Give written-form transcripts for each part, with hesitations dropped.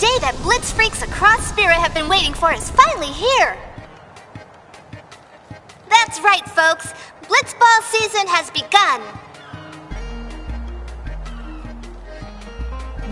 day that Blitz freaks across Spirit have been waiting for is finally here! That's right, folks! Blitzball season has begun!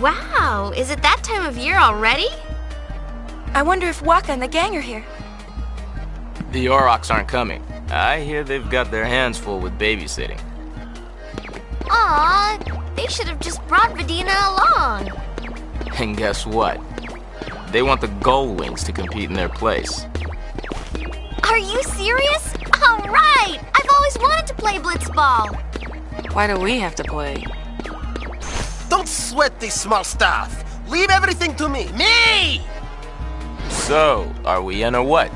Wow, is it that time of year already? I wonder if Waka and the gang are here. The Aurochs aren't coming. I hear they've got their hands full with babysitting. Aww, they should have just brought Vidina along. And guess what? They want the Gull Wings to compete in their place. Are you serious? Alright! I've always wanted to play Blitzball. Why do we have to play? Don't sweat this small stuff. Leave everything to me. Me! So, are we in or what?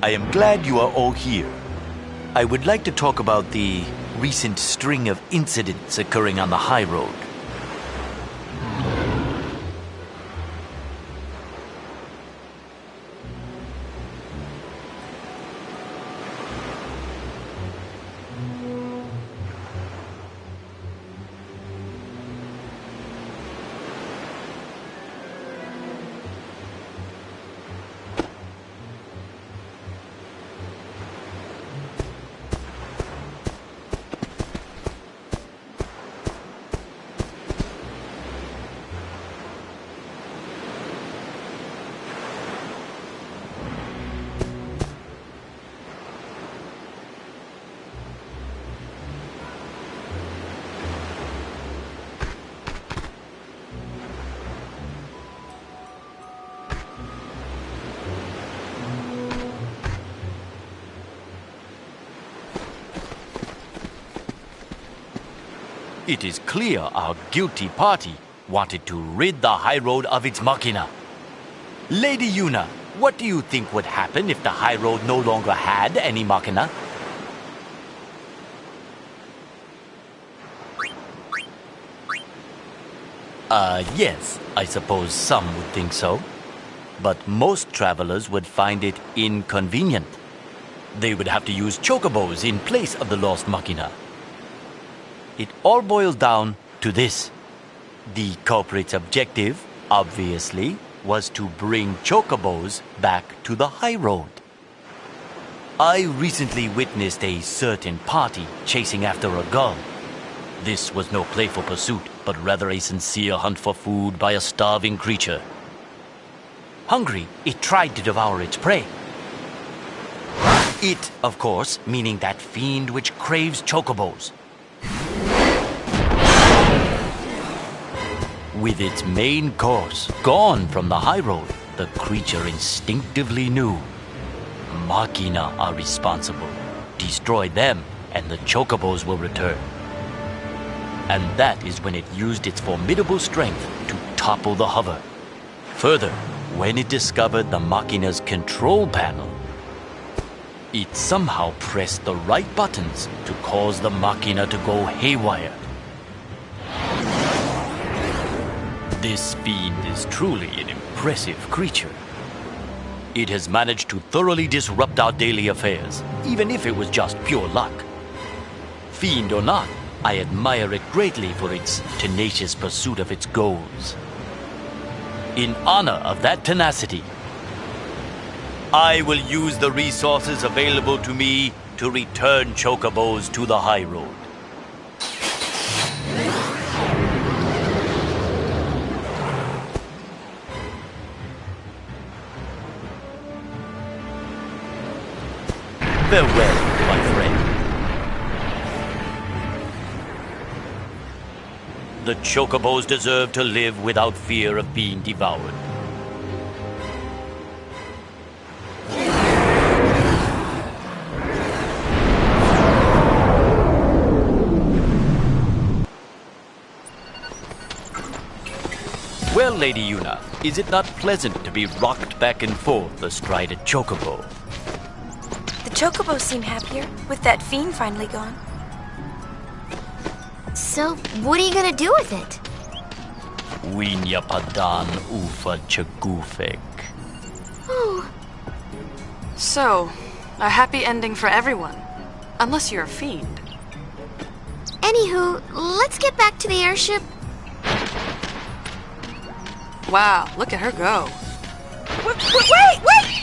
I am glad you are all here. I would like to talk about the recent string of incidents occurring on the high road. It is clear our guilty party wanted to rid the high road of its machina. Lady Yuna, what do you think would happen if the high road no longer had any machina? Yes, I suppose some would think so. But most travelers would find it inconvenient. They would have to use chocobos in place of the lost machina. It all boils down to this. The culprit's objective, obviously, was to bring chocobos back to the high road. I recently witnessed a certain party chasing after a gull. This was no playful pursuit, but rather a sincere hunt for food by a starving creature. Hungry, it tried to devour its prey. It, of course, meaning that fiend which craves chocobos. With its main course gone from the high road, the creature instinctively knew. Machina are responsible. Destroy them, and the chocobos will return. And that is when it used its formidable strength to topple the hover. Further, when it discovered the machina's control panel, it somehow pressed the right buttons to cause the machina to go haywire. This fiend is truly an impressive creature. It has managed to thoroughly disrupt our daily affairs, even if it was just pure luck. Fiend or not, I admire it greatly for its tenacious pursuit of its goals. In honor of that tenacity, I will use the resources available to me to return chocobos to the high road. Farewell, my friend. The chocobos deserve to live without fear of being devoured. Well, Lady Yuna, is it not pleasant to be rocked back and forth astride a chocobo? The chocobos seem happier, with that fiend finally gone. So, what are you gonna do with it? Winya padan ufa chagufek. Oh, So, a happy ending for everyone. Unless you're a fiend. anywho, let's get back to the airship. Wow, look at her go. Wait!